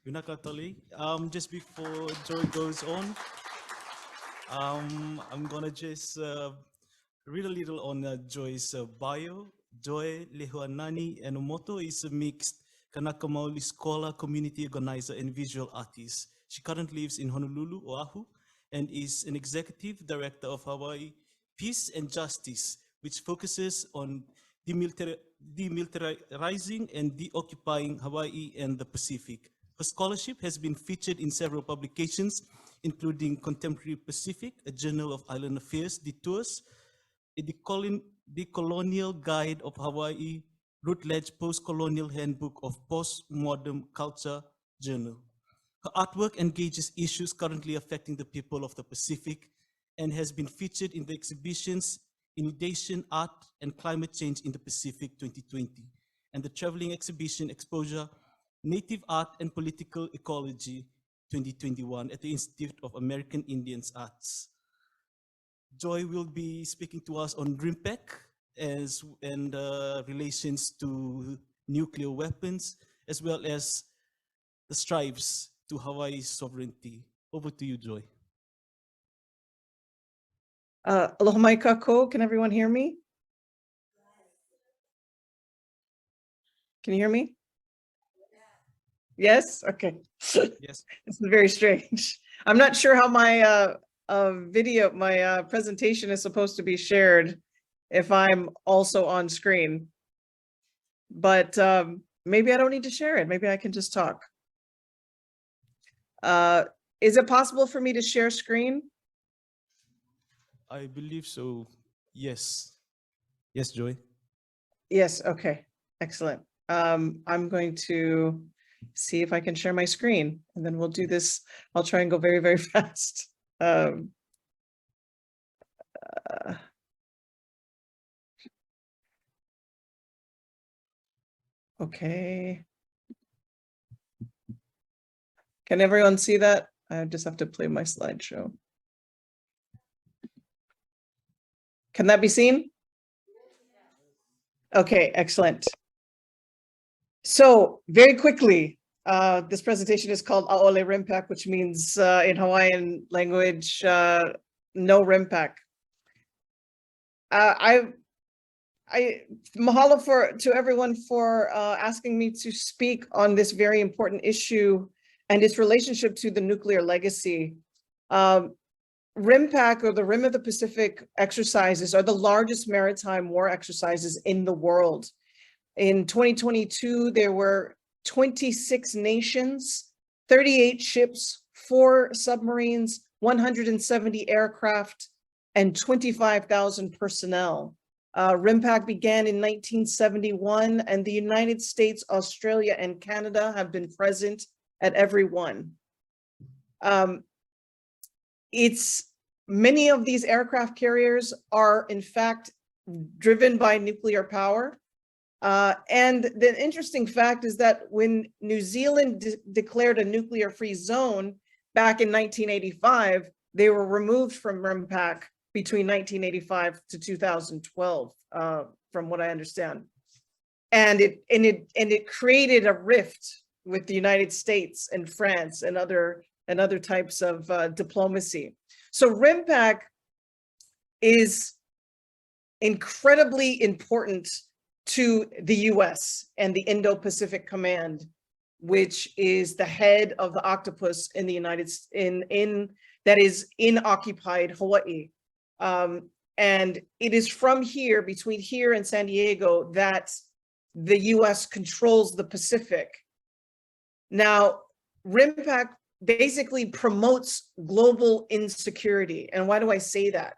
Talei. Just before Joy goes on, I'm gonna just read a little on Joy's bio. Joy Lehuanani Enomoto is a mixed Kanaka Maoli scholar, community organizer, and visual artist. She currently lives in Honolulu, Oahu, and is an executive director of Hawaii Peace and Justice, which focuses on demilitarizing and deoccupying Hawaii and the Pacific. Her scholarship has been featured in several publications, including Contemporary Pacific, a journal of island affairs, Detours, a decolonial guide of Hawaii, Routledge Post-Colonial Handbook of Postmodern Culture Journal. Her artwork engages issues currently affecting the people of the Pacific and has been featured in the exhibitions Inundation, Art, and Climate Change in the Pacific 2020, and the traveling exhibition Exposure, Native Art and Political Ecology 2021 at the Institute of American Indians Arts. Joy will be speaking to us on RIMPAC and relations to nuclear weapons, as well as the strives to Hawaii's sovereignty. Over to you, Joy. Aloha mai kako. Can everyone hear me? Can you hear me? Yes? Okay. Yes. This is very strange. I'm not sure how my video, my presentation is supposed to be shared if I'm also on screen. But maybe I don't need to share it. Maybe I can just talk. Is it possible for me to share screen? I believe so. Yes. Yes, Joy. Yes. Okay. Excellent. I'm going to see if I can share my screen, and then we'll do this. I'll try and go very, very fast. Okay. Can everyone see that? I just have to play my slideshow. Can that be seen? Okay, excellent. So very quickly, this presentation is called Aole Rimpak, which means in Hawaiian language, no Rimpak. Mahalo to everyone for asking me to speak on this very important issue and its relationship to the nuclear legacy. RIMPAC, or the Rim of the Pacific exercises, are the largest maritime war exercises in the world. In 2022, there were 26 nations, 38 ships, 4 submarines, 170 aircraft, and 25,000 personnel. RIMPAC began in 1971, and the United States, Australia, and Canada have been present at every one. Many of these aircraft carriers are in fact driven by nuclear power. And the interesting fact is that when New Zealand declared a nuclear-free zone back in 1985, they were removed from RIMPAC between 1985 to 2012, from what I understand. And it created a rift with the United States and France and other types of diplomacy. So RIMPAC is incredibly important to the US and the Indo-Pacific Command, which is the head of the octopus in the United that is in occupied Hawaii. And it is from here, between here and San Diego, that the US controls the Pacific. Now, RIMPAC basically promotes global insecurity. And why do I say that?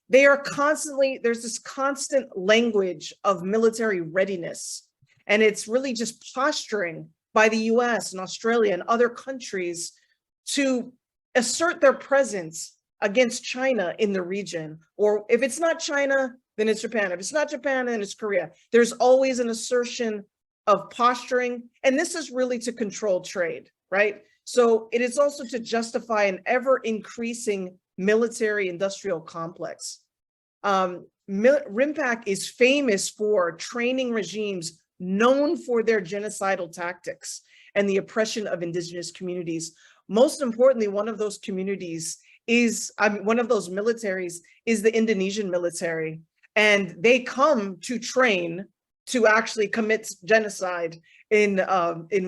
They are constantly, there's this constant language of military readiness. And it's really just posturing by the US and Australia and other countries to assert their presence against China in the region. Or if it's not China, then it's Japan. If it's not Japan, then it's Korea. There's always an assertion of posturing. And this is really to control trade, right? So it is also to justify an ever increasing military industrial complex. RIMPAC is famous for training regimes known for their genocidal tactics and the oppression of indigenous communities. Most importantly, one of those communities is, one of those militaries is the Indonesian military. And they come to train to actually commit genocide in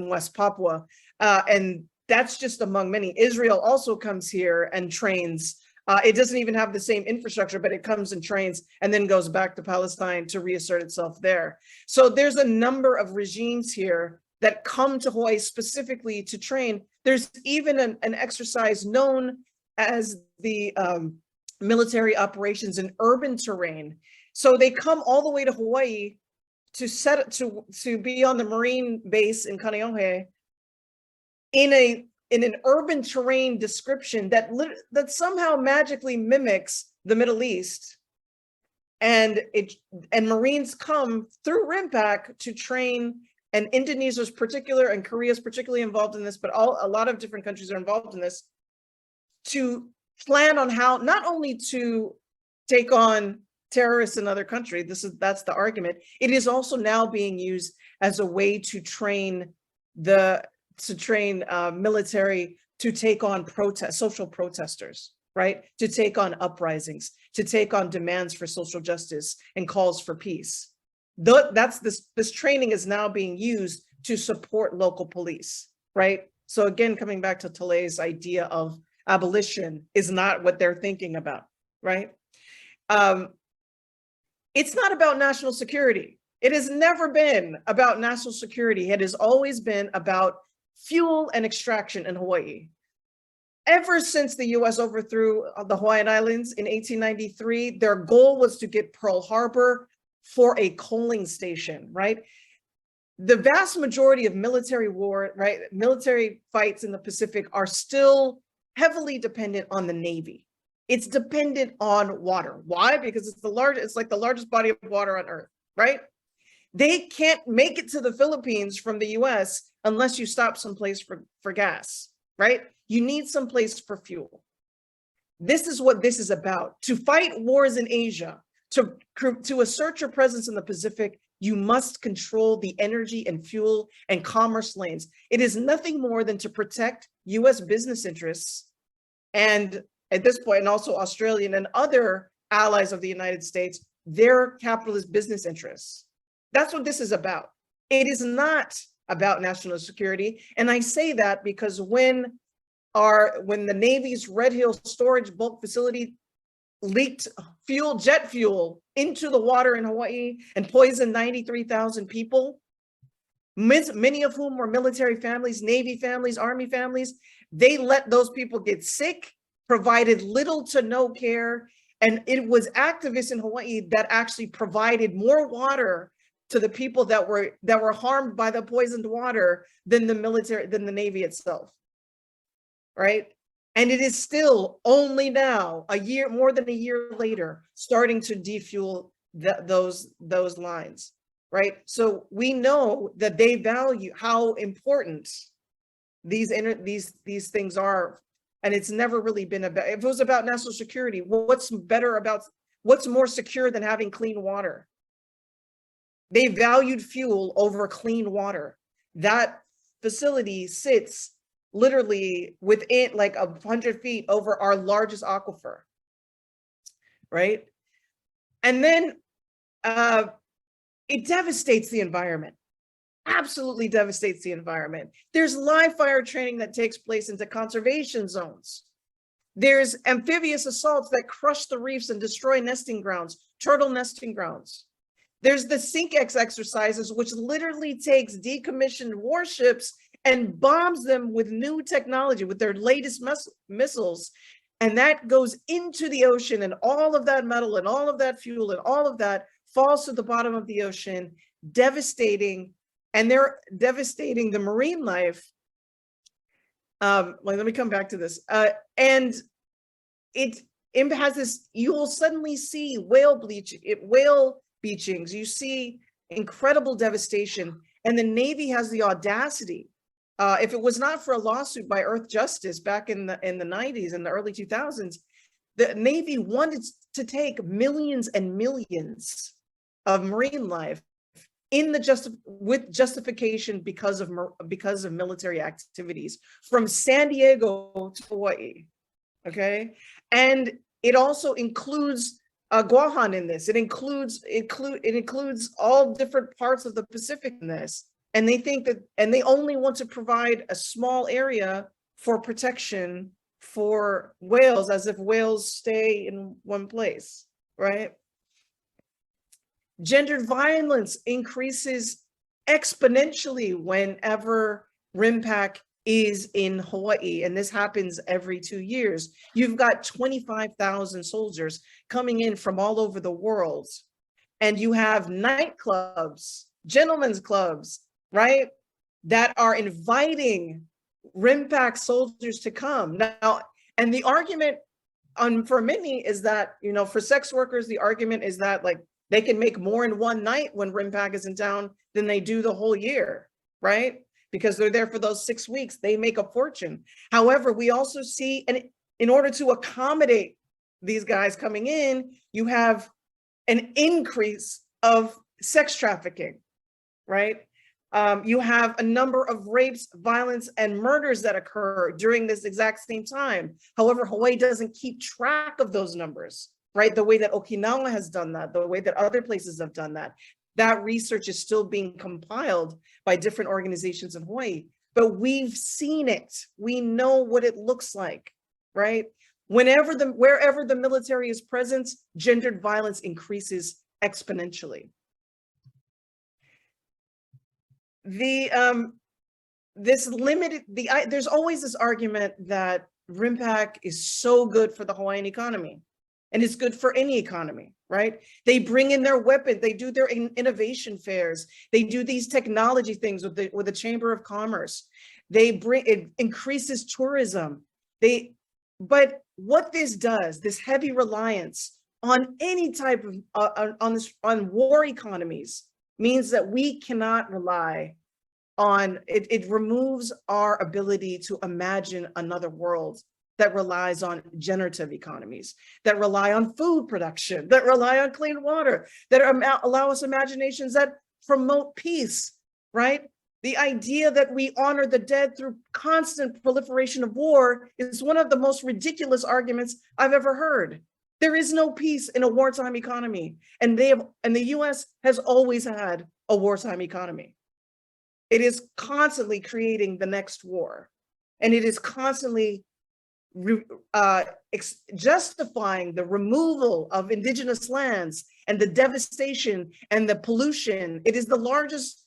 West Papua. And that's just among many. Israel also comes here and trains. It doesn't even have the same infrastructure, but it comes and trains and then goes back to Palestine to reassert itself there. So there's a number of regimes here that come to Hawaii specifically to train. There's even an exercise known as the military operations in urban terrain. So they come all the way to Hawaii to be on the Marine base in Kaneohe in an urban terrain description that somehow magically mimics the Middle East. And Marines come through RIMPAC to train, and Indonesia's particular and Korea's particularly involved in this, but a lot of different countries are involved in this, to plan on how not only to take on terrorists in other countries. That's the argument. It is also now being used as a way to train military to take on social protesters, right? To take on uprisings, to take on demands for social justice and calls for peace. This training is now being used to support local police, right? So again, coming back to Talei's idea of abolition is not what they're thinking about, right? It's not about national security. It has never been about national security. It has always been about fuel and extraction in Hawaii. Ever since the US overthrew the Hawaiian Islands in 1893, their goal was to get Pearl Harbor for a coaling station, right? The vast majority of military war, right, military fights in the Pacific are still heavily dependent on the Navy. It's dependent on water. Why? Because it's like the largest body of water on Earth, right? They can't make it to the Philippines from the US unless you stop someplace for gas, right? You need someplace for fuel. This is what this is about. To fight wars in Asia, to assert your presence in the Pacific, you must control the energy and fuel and commerce lanes. It is nothing more than to protect US business interests, and at this point, and also Australian and other allies of the United States, their capitalist business interests. That's what this is about. It is not about national security. And I say that because when the Navy's Red Hill storage bulk facility leaked jet fuel into the water in Hawaii and poisoned 93,000 people, many of whom were military families, Navy families, Army families, they let those people get sick, provided little to no care. And it was activists in Hawaii that actually provided more water to the people that were harmed by the poisoned water than the Navy itself, right? And it is still only now, more than a year later, starting to defuel those lines, right? So we know that they value how important these things are. And it's never really been about, if it was about national security, what's more secure than having clean water? They valued fuel over clean water. That facility sits literally within like 100 feet over our largest aquifer, right? And then it devastates the environment. Absolutely devastates the environment. There's live fire training that takes place into conservation zones. There's amphibious assaults that crush the reefs and destroy nesting grounds, turtle nesting grounds. There's the SINK-X exercises, which literally takes decommissioned warships and bombs them with new technology, with their latest missiles. And that goes into the ocean, and all of that metal and all of that fuel and all of that falls to the bottom of the ocean, devastating. And they're devastating the marine life. Let me come back to this. And it has this, you will suddenly see whale beachings. You see incredible devastation. And the Navy has the audacity. If it was not for a lawsuit by Earth Justice back in the 90s and the early 2000s, the Navy wanted to take millions and millions of marine life with justification because of military activities from San Diego to Hawaii. Okay, and it also includes Guahan in this. It includes all different parts of the Pacific in this. And they think that, and they only want to provide a small area for protection for whales, as if whales stay in one place, right? Gendered violence increases exponentially whenever RIMPAC is in Hawaii, and this happens every 2 years. You've got 25,000 soldiers coming in from all over the world, and you have nightclubs, gentlemen's clubs, right, that are inviting RIMPAC soldiers to come. Now, and the argument for many is that, you know, for sex workers, the argument is that like they can make more in one night when RIMPAC is in town than they do the whole year, right? Because they're there for those 6 weeks, they make a fortune. However, we also see, and in order to accommodate these guys coming in, you have an increase of sex trafficking, right? You have a number of rapes, violence, and murders that occur during this exact same time. However, Hawaii doesn't keep track of those numbers, right? The way that Okinawa has done that, the way that other places have done that. That research is still being compiled by different organizations in Hawaii, but we've seen it. We know what it looks like, right? Wherever the military is present, gendered violence increases exponentially. There's always this argument that RIMPAC is so good for the Hawaiian economy, and it's good for any economy, right? They bring in their weapon, they do their innovation fairs, they do these technology things with the Chamber of Commerce. It increases tourism. But what this does, this heavy reliance on any type of on war economies, means that we cannot rely on it. It removes our ability to imagine another world that relies on generative economies, that rely on food production, that rely on clean water, that allow us imaginations that promote peace, right? The idea that we honor the dead through constant proliferation of war is one of the most ridiculous arguments I've ever heard. There is no peace in a wartime economy, and the US has always had a wartime economy. It is constantly creating the next war, and it is constantly justifying the removal of indigenous lands and the devastation and the pollution. It is the largest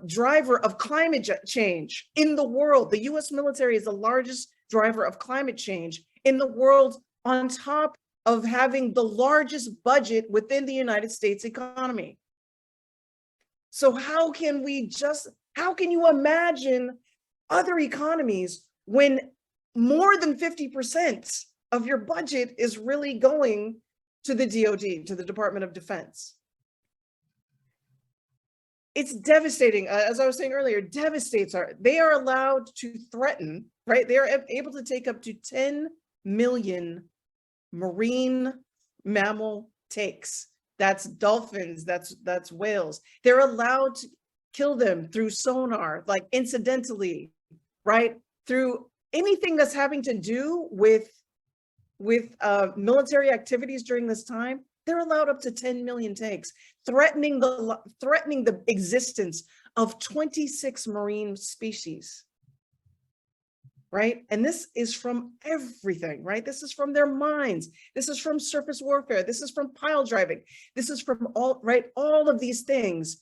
driver of climate change in the world. The US military is the largest driver of climate change in the world, on top of having the largest budget within the United States economy. So how can you imagine other economies when more than 50% of your budget is really going to the DoD, to the Department of Defense? It's devastating. As I was saying earlier, they are allowed to threaten, right? They are able to take up to 10 million marine mammal takes. That's dolphins, that's whales. They're allowed to kill them through sonar, like incidentally, right? Through anything that's having to do with military activities during this time. They're allowed up to 10 million takes, threatening the existence of 26 marine species, right? And this is from everything, right? This is from their mines. This is from surface warfare. This is from pile driving. This is from all of these things.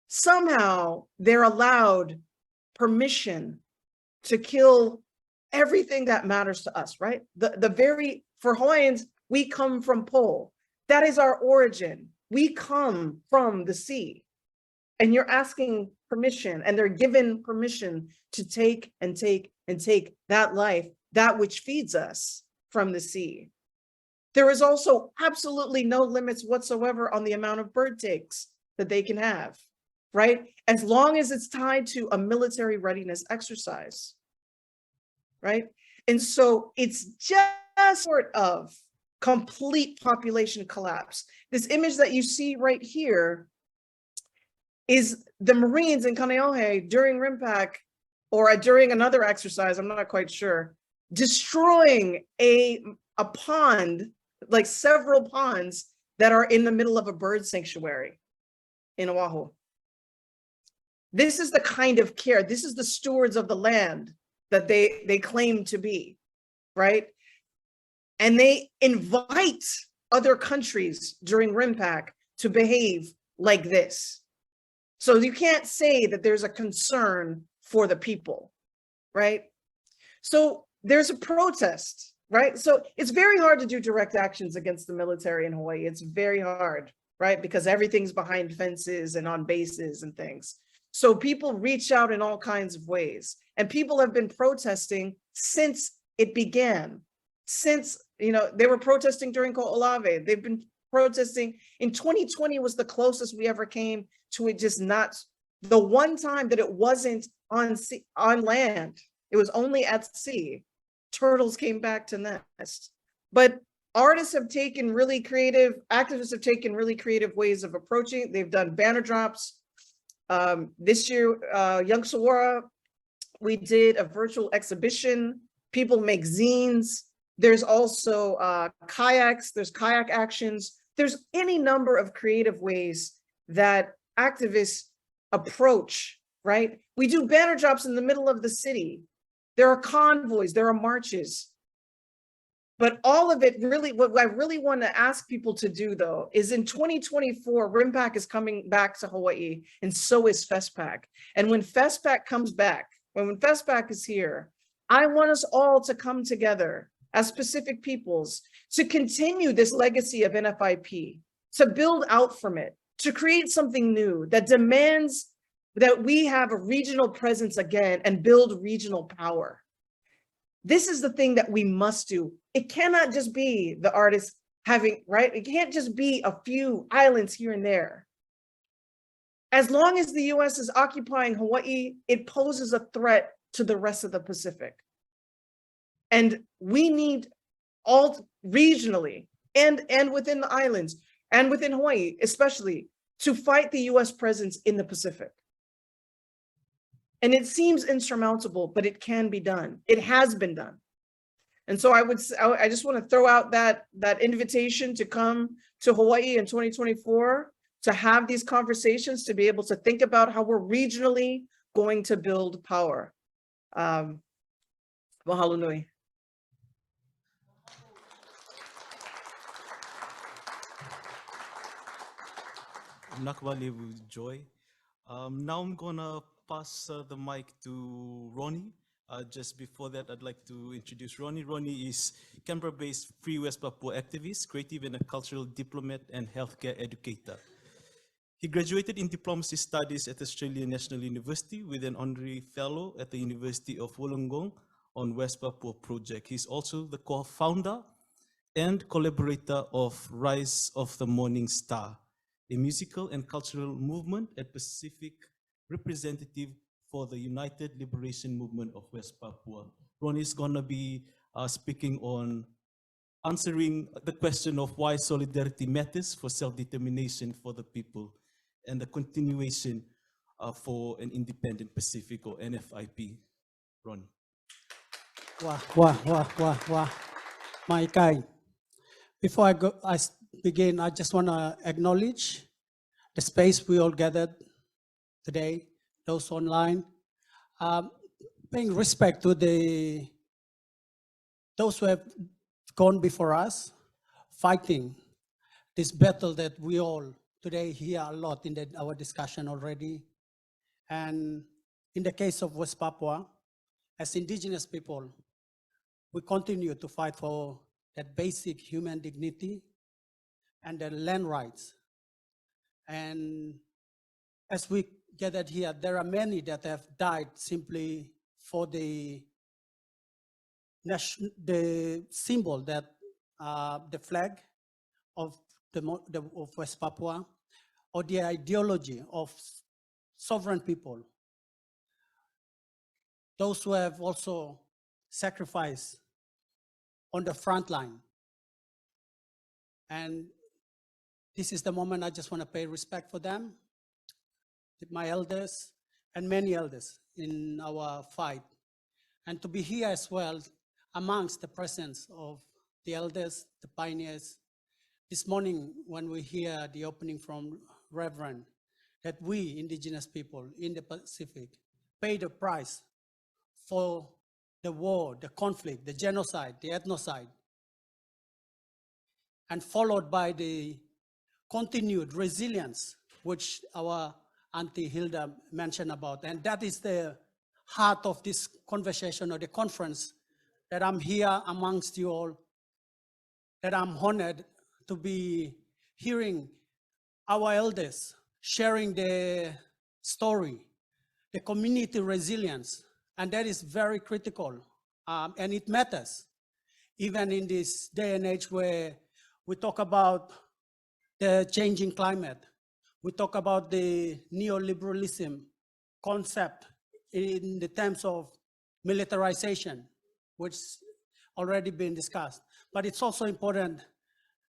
Somehow they're allowed permission to kill everything that matters to us, right? For Hawaiians, we come from Po. That is our origin. We come from the sea. And you're asking permission, and they're given permission to take and take and take that life, that which feeds us, from the sea. There is also absolutely no limits whatsoever on the amount of bird takes that they can have, right? As long as it's tied to a military readiness exercise, right? And so it's just sort of complete population collapse. This image that you see right here is the Marines in Kaneohe during RIMPAC or during another exercise, I'm not quite sure, destroying a pond, like several ponds that are in the middle of a bird sanctuary in Oahu. This is the kind of care, this is the stewards of the land that they claim to be, right? And they invite other countries during RIMPAC to behave like this. So you can't say that there's a concern for the people, right? So there's a protest, right? So it's very hard to do direct actions against the military in Hawaii. It's very hard, right? Because everything's behind fences and on bases and things. So people reach out in all kinds of ways. And people have been protesting since it began. Since, you know, they were protesting during Ko'olave. They've been protesting. In 2020 was the closest we ever came to it just not, the one time that it wasn't on sea, on land. It was only at sea. Turtles came back to nest. But artists have taken really creative, activists have taken really creative ways of approaching it. They've done banner drops. This year, Youngsolwara, we did a virtual exhibition. People make zines. There's also kayaks, there's kayak actions. There's any number of creative ways that activists approach, right? We do banner drops in the middle of the city. There are convoys, there are marches. But all of it really, what I really want to ask people to do though, is in 2024, RIMPAC is coming back to Hawaii and so is FESPAC. And when FESPAC comes back, when FESPAC is here, I want us all to come together as Pacific peoples to continue this legacy of NFIP, to build out from it, to create something new that demands that we have a regional presence again and build regional power. This is the thing that we must do. It cannot just be the artists having, right? It can't just be a few islands here and there. As long as the US is occupying Hawaii, it poses a threat to the rest of the Pacific. And we need all regionally and within the islands and within Hawaii, especially, to fight the US presence in the Pacific. And it seems insurmountable, but it can be done. It has been done. And so I just want to throw out that invitation to come to Hawaii in 2024, to have these conversations, to be able to think about how we're regionally going to build power. Mahalo nui. Nakvale with joy. Now I'm gonna pass the mic to Ronny. Just before that, I'd like to introduce Ronny. Ronny is Canberra-based Free West Papua activist, creative and a cultural diplomat and healthcare educator. He graduated in diplomacy studies at Australian National University with an honorary fellow at the University of Wollongong on West Papua project. He's also the co-founder and collaborator of Rise of the Morning Star, a musical and cultural movement at Pacific representative for the United Liberation Movement of West Papua. Ronny is gonna be speaking on answering the question of why solidarity matters for self-determination for the people and the continuation for an independent Pacific or NFIP. Ronny. Wah. My guy. Before I begin, I just want to acknowledge the space we all gathered today, those online, paying respect to those who have gone before us, fighting this battle that we all today hear a lot in our discussion already. And in the case of West Papua, as Indigenous people, we continue to fight for that basic human dignity and the land rights. And as we gathered here, there are many that have died simply for the symbol that the flag of of West Papua, or the ideology of sovereign people. Those who have also sacrificed on the front line. And this is the moment I just want to pay respect for them. my elders, and many elders in our fight. And to be here as well amongst the presence of the elders, the pioneers. This morning when we hear the opening from Reverend, that we Indigenous people in the Pacific pay the price for the war, the conflict, the genocide, the ethnocide, and followed by the continued resilience, which our Auntie Hilda mentioned about. And that is the heart of this conversation or the conference, that I'm here amongst you all, that I'm honored to be hearing our elders sharing their story, the community resilience, and that is very critical, and it matters, even in this day and age where we talk about the changing climate, we talk about the neoliberalism concept in the terms of militarization, which already been discussed. But it's also important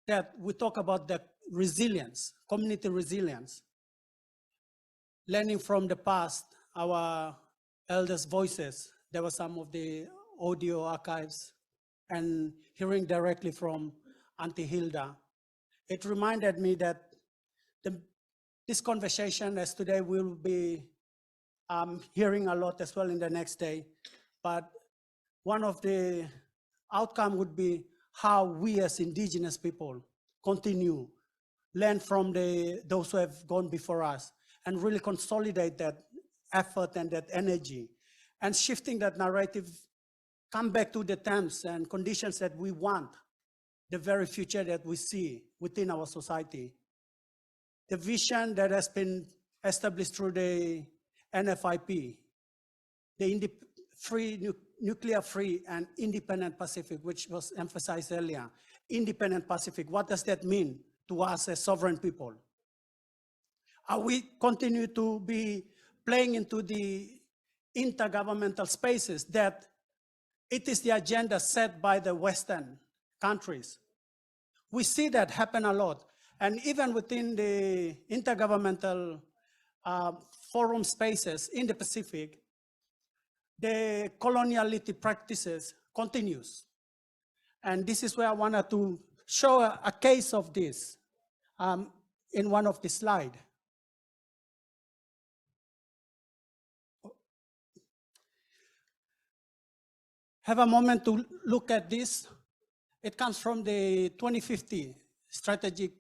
that we talk about the resilience, community resilience, learning from the past, our elders' voices. There were some of the audio archives, and hearing directly from Auntie Hilda. It reminded me that this conversation, as today we'll be hearing a lot as well in the next day, but one of the outcome would be how we as Indigenous people continue, learn from those who have gone before us, and really consolidate that effort and that energy, and shifting that narrative, come back to the terms and conditions that we want, the very future that we see within our society. The vision that has been established through the NFIP, the nuclear-free and independent Pacific, which was emphasized earlier. Independent Pacific, what does that mean to us as sovereign people? Are we continue to be playing into the intergovernmental spaces that it is the agenda set by the Western countries? We see that happen a lot. And even within the intergovernmental forum spaces in the Pacific, the coloniality practices continues. And this is where I wanted to show a case of this in one of the slides. Have a moment to look at this. It comes from the 2050 strategic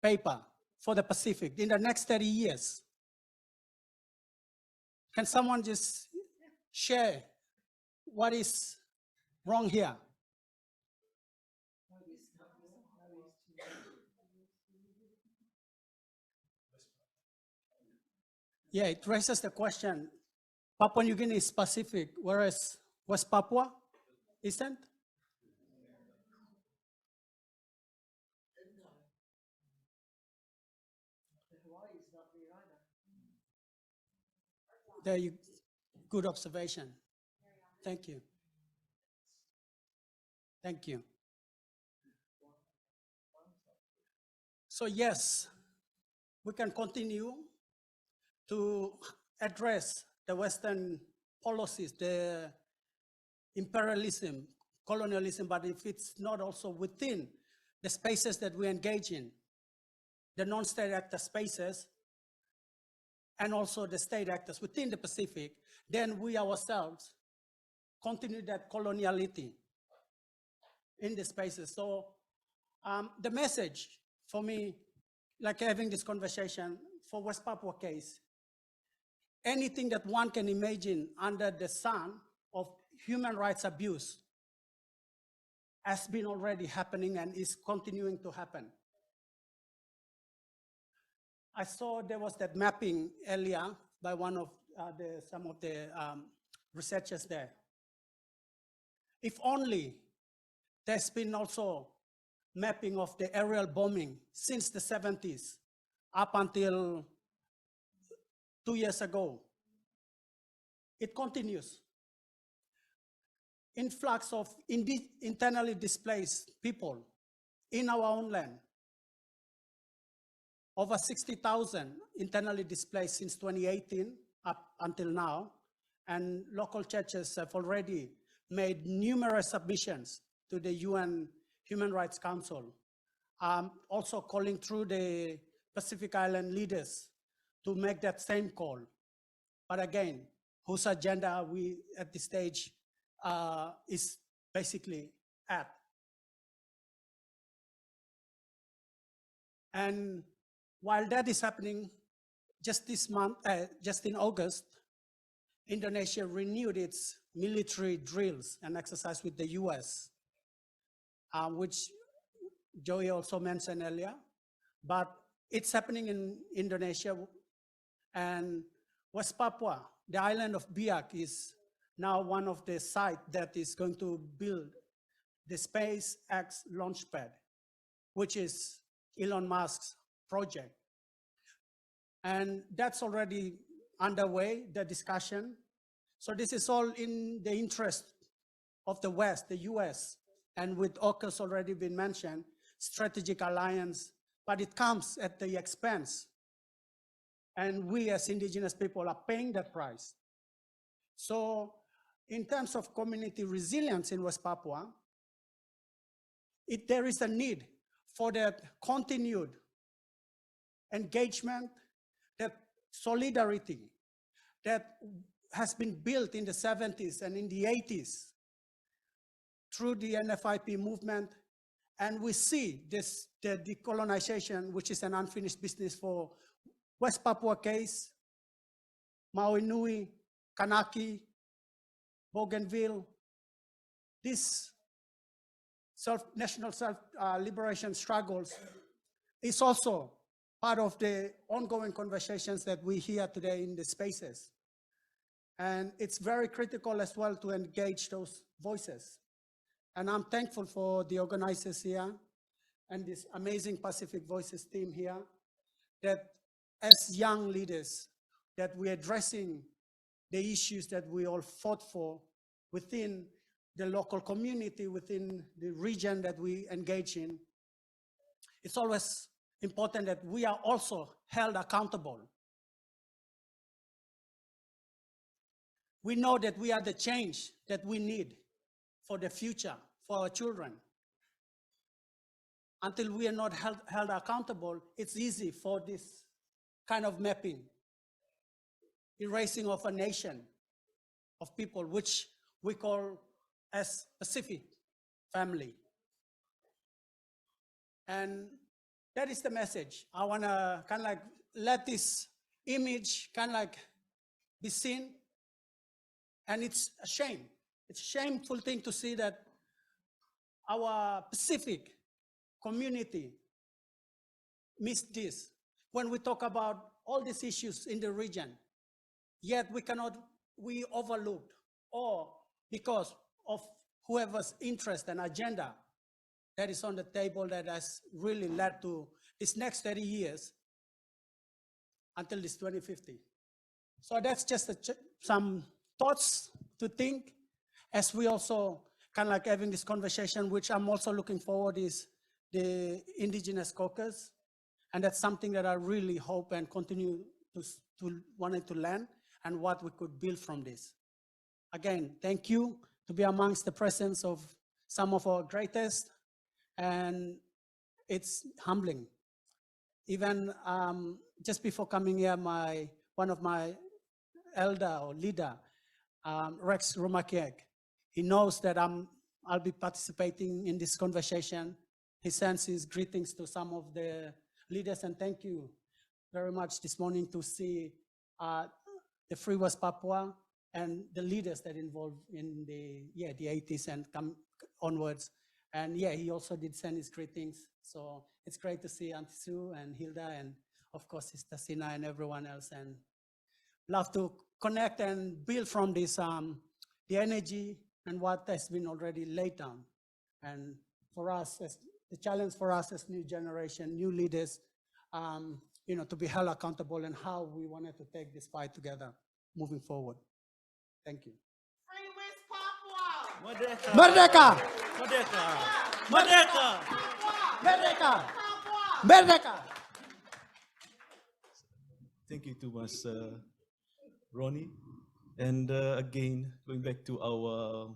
paper for the Pacific in the next 30 years. Can someone just share what is wrong here? Yeah, it raises the question, Papua New Guinea is Pacific, whereas West Papua isn't? There you, good observation. Thank you. Thank you. So yes, we can continue to address the Western policies, the imperialism, colonialism, but if it's not also within the spaces that we engage in, the non-state actor spaces, and also the state actors within the Pacific, then we ourselves continue that coloniality in the spaces. So the message for me, like having this conversation for West Papua case, anything that one can imagine under the sun of human rights abuse has been already happening and is continuing to happen. I saw there was that mapping earlier by one of some of the researchers there. If only there's been also mapping of the aerial bombing since the 70s up until 2 years ago. It continues. Influx of internally displaced people in our own land. over 60,000 internally displaced since 2018 up until now, and local churches have already made numerous submissions to the UN Human Rights Council, also calling through the Pacific Island leaders to make that same call. But again, whose agenda we at this stage is basically at. And while that is happening, just this month, just in August, Indonesia renewed its military drills and exercise with the US, which Joey also mentioned earlier. But it's happening in Indonesia, and West Papua, the island of Biak, is now one of the sites that is going to build the SpaceX launch pad, which is Elon Musk's project. And that's already underway, the discussion. So this is all in the interest of the West, the US, and with AUKUS already been mentioned, strategic alliance, but it comes at the expense. And we as Indigenous people are paying that price. So in terms of community resilience in West Papua, there is a need for that continued engagement, that solidarity that has been built in the 70s and in the 80s through the NFIP movement. And we see this, the decolonization, which is an unfinished business for West Papua case, Maui Nui, Kanaki, Bougainville. This national self-liberation struggles is also part of the ongoing conversations that we hear today in the spaces. And it's very critical as well to engage those voices. And I'm thankful for the organizers here and this amazing Pacific Voices team here, that as young leaders, that we're addressing the issues that we all fought for within the local community, within the region that we engage in. It's always important that we are also held accountable. We know that we are the change that we need for the future, for our children. Until we are not held accountable, it's easy for this kind of mapping, erasing of a nation of people, which we call as Pacific family. And that is the message. I want to kind of like let this image kind of like be seen. And it's a shame. It's a shameful thing to see that our Pacific community missed this. When we talk about all these issues in the region, yet we overlooked, or because of whoever's interest and agenda that is on the table that has really led to this next 30 years until this 2050. So that's just some thoughts to think as we also kind of like having this conversation, which I'm also looking forward is the Indigenous caucus. And that's something that I really hope and continue to wanting to learn and what we could build from this. Again, thank you to be amongst the presence of some of our greatest, and it's humbling. Even just before coming here, one of my elder or leader, Rex Rumakiek, he knows that I'll be participating in this conversation. He sends his greetings to some of the leaders, and thank you very much this morning to see the Free West Papua and the leaders that involved in the 80s and come onwards. And yeah, he also did send his greetings. So it's great to see Auntie Sue and Hilda and of course Sister Sina and everyone else, and love to connect and build from this, the energy and what has been already laid down. And for us, the challenge for us as new generation, new leaders, to be held accountable and how we wanted to take this fight together moving forward. Thank you. Free West Papua! Merdeka! Merdeka! Merdeka! Merdeka! Merdeka! Thank you too much, Ronnie. And again, going back to our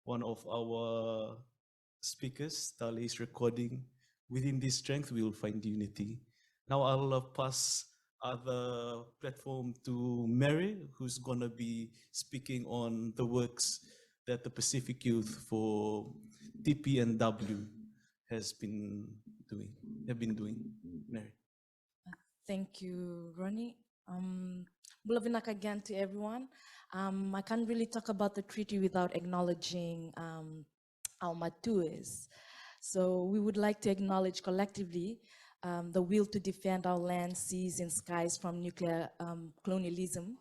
one of our speakers, Talei's recording, within this strength we will find unity. Now I'll pass the platform to Mary, who's gonna be speaking on the works that the Pacific Youth for TPNW have been doing. Mary. Thank you, Ronny. Bulavinak again to everyone. I can't really talk about the treaty without acknowledging our Matuas. So we would like to acknowledge collectively the will to defend our land, seas, and skies from nuclear colonialism.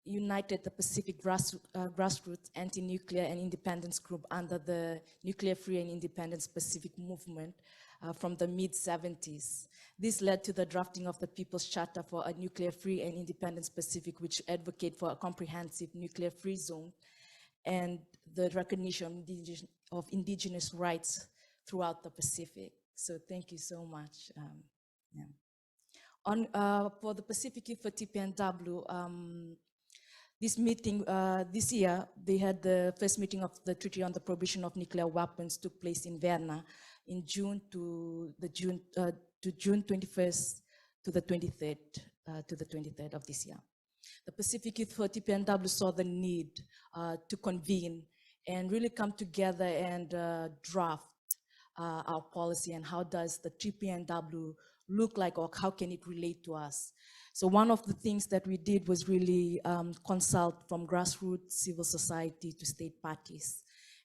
United the Pacific grassroots anti-nuclear and independence group under the Nuclear Free and Independence Pacific movement from the mid-70s. This led to the drafting of the People's Charter for a Nuclear Free and Independence Pacific, which advocate for a comprehensive nuclear free zone and the recognition of indigenous rights throughout the Pacific. So thank you so much. For the Pacific Youth for TPNW, this meeting, this year, they had the first meeting of the Treaty on the Prohibition of Nuclear Weapons took place in Vienna in June to June 21st to the 23rd of this year. The Pacific Youth for TPNW saw the need to convene and really come together and draft our policy and how does the TPNW look like, or how can it relate to us. So one of the things that we did was really consult from grassroots, civil society to state parties,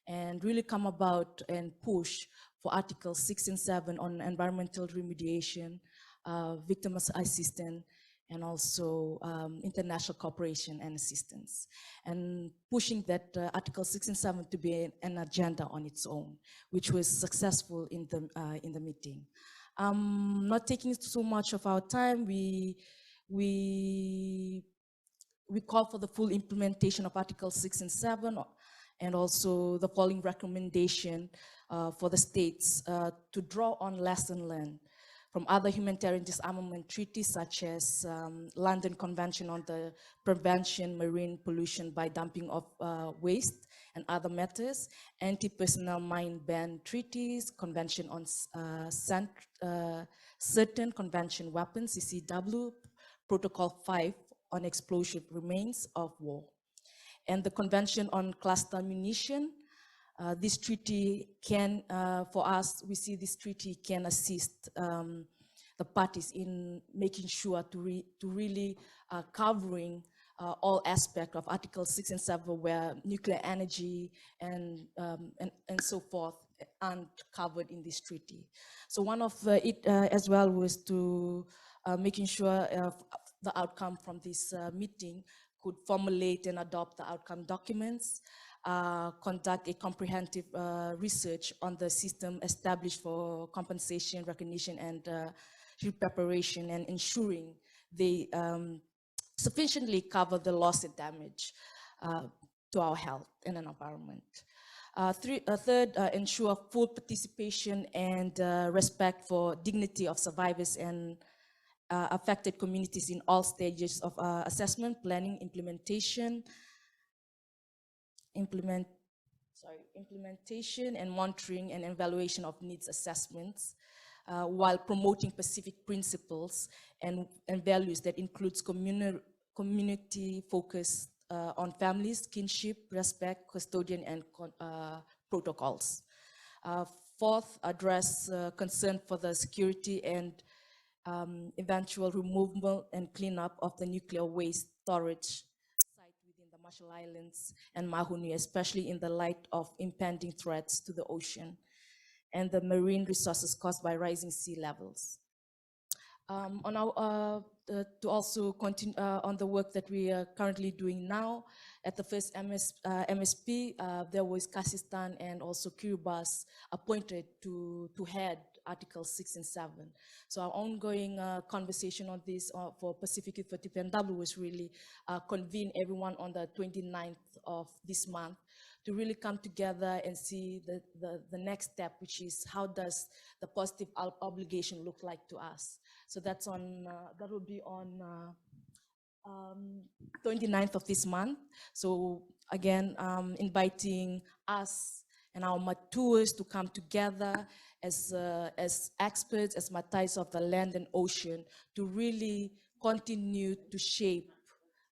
and really come about and push for Articles 6 and 7 on environmental remediation, victim assistance, and also international cooperation and assistance, and pushing that Article 6 and 7 to be an agenda on its own, which was successful in the meeting. Not taking so much of our time, we call for the full implementation of Article 6 and 7, and also the following recommendation for the states to draw on lessons learned from other humanitarian disarmament treaties, such as London Convention on the Prevention Marine Pollution by Dumping of Waste and Other Matters, Anti-Personnel Mine Ban Treaties, Convention on Certain Convention Weapons, CCW, Protocol 5 on Explosive Remains of War, and the Convention on Cluster Munition. This treaty can, for us, we see this treaty can assist the parties in making sure to really covering all aspects of Article 6 and 7, where nuclear energy and so forth aren't covered in this treaty. So one of it as well was to making sure the outcome from this meeting could formulate and adopt the outcome documents, conduct a comprehensive research on the system established for compensation, recognition, and preparation, and ensuring they sufficiently cover the loss and damage to our health and environment. Third, ensure full participation and respect for dignity of survivors and affected communities in all stages of assessment, planning, implementation, and monitoring and evaluation of needs assessments, while promoting Pacific principles and values that includes community focus on families, kinship, respect, custodian, and protocols. Fourth, address concern for the security and eventual removal and cleanup of the nuclear waste storage site within the Marshall Islands and Mahunui, especially in the light of impending threats to the ocean and the marine resources caused by rising sea levels. To also continue on the work that we are currently doing now, at the first MSP, there was Kazakhstan and also Kiribati appointed to head Article 6 and 7. So our ongoing conversation on this for Pacific Youth for TPNW was really convene everyone on the 29th of this month to really come together and see the next step, which is how does the positive obligation look like to us. So that's on, that will be on 29th of this month. So again, inviting us and our matuers to come together as experts, as matais of the land and ocean, to really continue to shape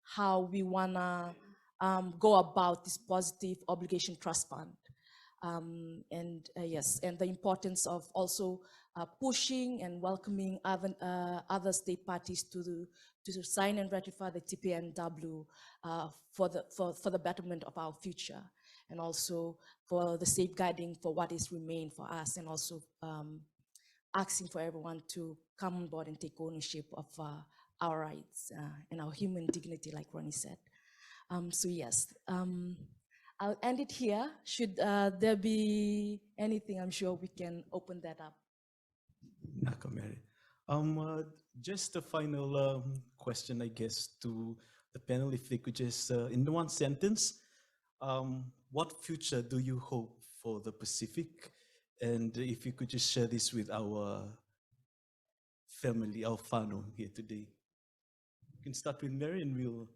how we wanna go about this positive obligation trust fund. Yes, and the importance of also pushing and welcoming other state parties to sign and ratify the TPNW for the betterment of our future, and also for the safeguarding for what is remained for us, and also asking for everyone to come on board and take ownership of our rights and our human dignity, like Ronny said. So yes, I'll end it here. Should there be anything, I'm sure we can open that up. Just a final question, I guess, to the panel, if they could just, in one sentence, what future do you hope for the Pacific? And if you could just share this with our family, our whānau here today. You can start with Mary and we'll...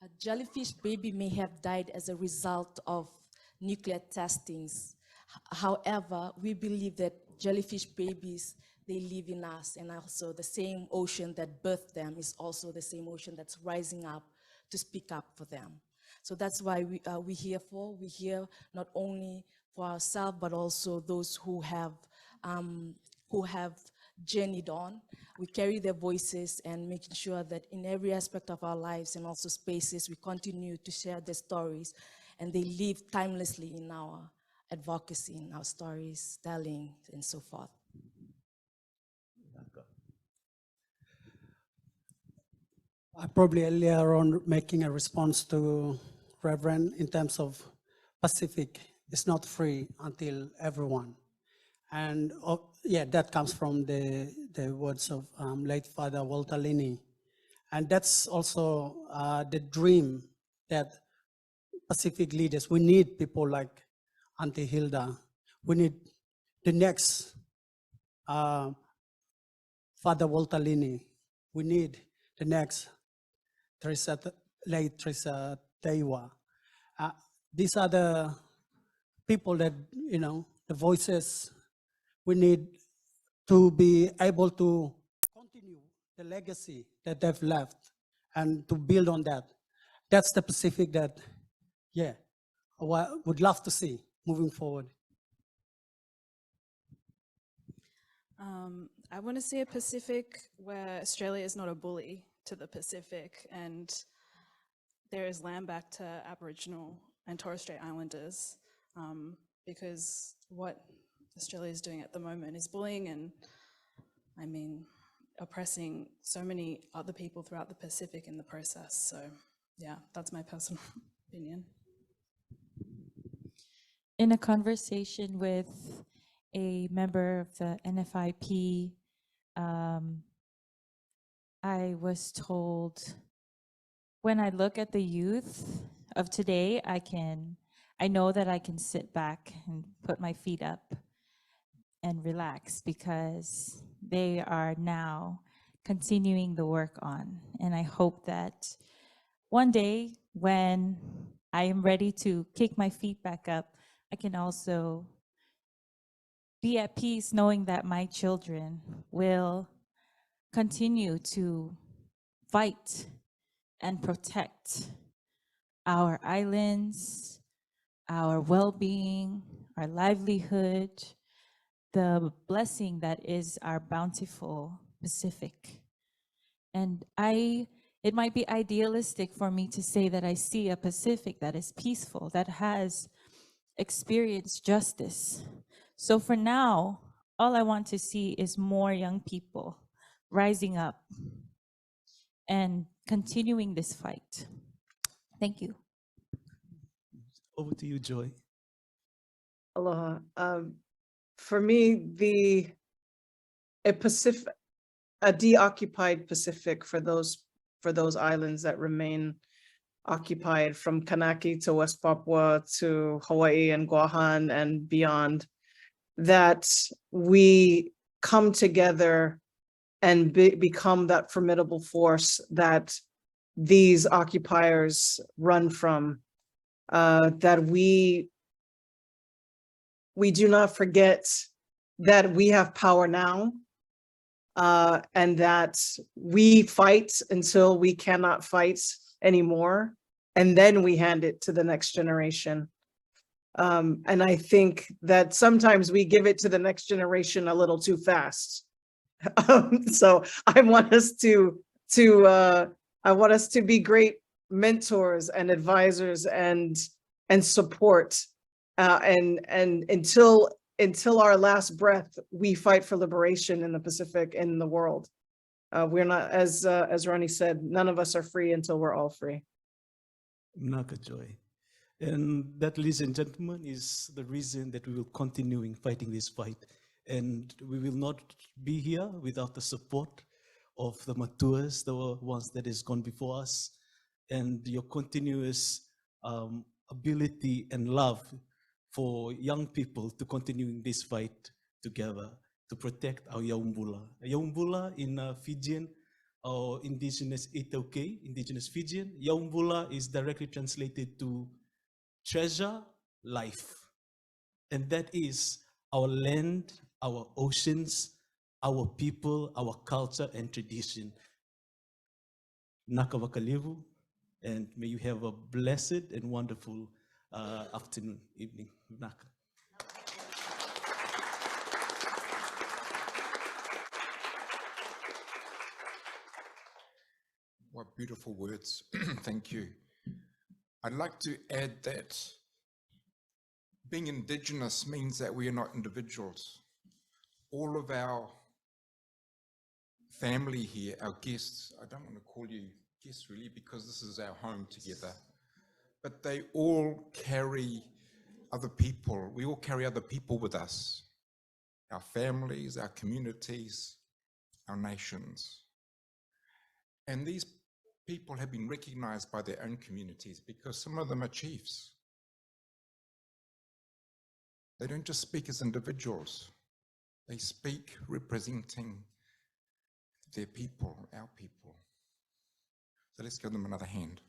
A jellyfish baby may have died as a result of nuclear testings. However, we believe that jellyfish babies, they live in us, and also the same ocean that birthed them is also the same ocean that's rising up to speak up for them. So that's why we're here for. We're here not only for ourselves, but also those who have journeyed on. We carry their voices and making sure that in every aspect of our lives and also spaces, we continue to share their stories, and they live timelessly in our advocacy, in our stories, telling, and so forth. I probably earlier on making a response to Reverend in terms of Pacific is not free until everyone. And yeah, that comes from the words of late Father Walter Linney. And that's also the dream that Pacific leaders, we need people like Auntie Hilda. We need the next Father Walter Linney. We need the next late Teresa Tewa. These are the people that, you know, the voices we need to be able to continue the legacy that they've left and to build on that. That's the Pacific that, yeah, I would love to see moving forward. I want to see a Pacific where Australia is not a bully to the Pacific, and there is land back to Aboriginal and Torres Strait Islanders, because what Australia is doing at the moment is bullying and, I mean, oppressing so many other people throughout the Pacific in the process. So yeah, that's my personal opinion. In a conversation with a member of the NFIP, I was told, when I look at the youth of today, I know that I can sit back and put my feet up and relax, because they are now continuing the work on. And I hope that one day when I am ready to kick my feet back up, I can also be at peace knowing that my children will continue to fight and protect our islands, our well-being, our livelihood, the blessing that is our bountiful Pacific. And it might be idealistic for me to say that I see a Pacific that is peaceful, that has experienced justice. So for now, all I want to see is more young people rising up and continuing this fight. Thank you. Over to you, Joy. Aloha. For me, a deoccupied Pacific for those islands that remain occupied, from Kanaki to West Papua to Hawaii and Guahan and beyond, that we come together and become that formidable force that these occupiers run from, that we do not forget that we have power now, and that we fight until we cannot fight anymore, and then we hand it to the next generation. And I think that sometimes we give it to the next generation a little too fast. So I want us to be great mentors and advisors and support, and until our last breath, we fight for liberation in the Pacific and in the world. We're not, as Ronny said, none of us are free until we're all free. Naka joy. And that, ladies and gentlemen, is the reason that we will continue in fighting this fight. And we will not be here without the support of the Matuas, the ones that has gone before us, and your continuous ability and love for young people to continue in this fight together to protect our Yaumbula. Yaumbula in Fijian, or indigenous Itoke, indigenous Fijian. Yaumbula is directly translated to treasure life. And that is our land, our oceans, our people, our culture and tradition. Naka wakalivu, and may you have a blessed and wonderful afternoon, evening. Naka. What beautiful words. Thank you. I'd like to add that being Indigenous means that we are not individuals. All of our family here, our guests, I don't want to call you guests really because this is our home together, but they all carry other people. We all carry other people with us, our families, our communities, our nations. And these people have been recognized by their own communities because some of them are chiefs. They don't just speak as individuals. They speak representing their people, our people. So let's give them another hand.